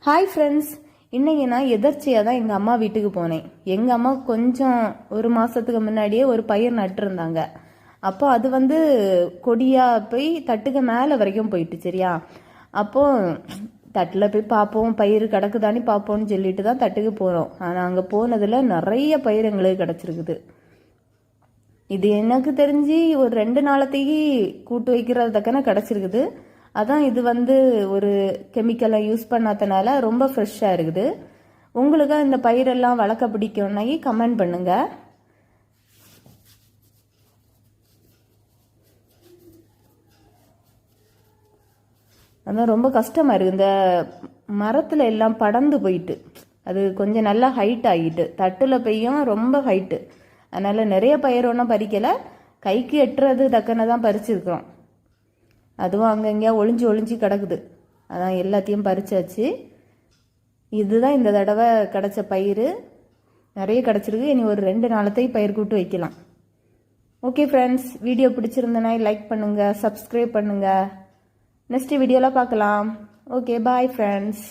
Hi friends, இன்னைக்கு நான் எதர்ச்சியாக தான் எங்கள் அம்மா வீட்டுக்கு போனேன். எங்கள் அம்மா கொஞ்சம் ஒரு மாதத்துக்கு முன்னாடியே ஒரு பயிர் நட்டுருந்தாங்க. அப்போ அது கொடியாக போய் தட்டுக்கு மேலே வரைக்கும் போயிட்டு சரியா. அப்போ தட்டில் போய் பார்ப்போம், பயிர் கிடக்குதானே பார்ப்போம்னு சொல்லிட்டு தான் தட்டுக்கு போகிறோம். ஆனால் அங்கே போனதில் நிறைய பயிர் எங்களுக்கு கிடச்சிருக்குது. இது எனக்கு தெரிஞ்சு ஒரு 2 நாளத்தைக்கு கூட்டு வைக்கிறது தக்கன கிடச்சிருக்குது. அதான் இது ஒரு கெமிக்கலை யூஸ் பண்ணாதனால ரொம்ப ஃப்ரெஷ்ஷாக இருக்குது. உங்களுக்கு இந்த பயிரெல்லாம் வளர்க்க பிடிக்கும்னா கமெண்ட் பண்ணுங்க. அதான் ரொம்ப கஷ்டமாக இருக்குது. இந்த மரத்தில் எல்லாம் படர்ந்து போயிட்டு அது கொஞ்சம் நல்லா ஹைட் ஆகிட்டு, தட்டில் பெய்யும் ரொம்ப ஹைட்டு. அதனால் நிறைய பயிர் ஒன்றும் பறிக்கலை, கைக்கு எட்டுறது தக்கன தான் பறிச்சிருக்கிறோம். அதுவும் அங்கங்கேயா ஒளிஞ்சு ஒளிஞ்சு கிடக்குது. அதான் எல்லாத்தையும் பறிச்சாச்சு. இதுதான் இந்த தடவை கிடச்ச பயிர். நிறைய கிடச்சிருக்கு. இனி ஒரு 2 நாளத்தையும் பயிர் கூட்டு வைக்கலாம். ஓகே ஃப்ரெண்ட்ஸ், வீடியோ பிடிச்சிருந்தனா லைக் பண்ணுங்கள், சப்ஸ்கிரைப் பண்ணுங்கள். நெக்ஸ்ட் வீடியோவில் பார்க்கலாம். Okay, bye friends.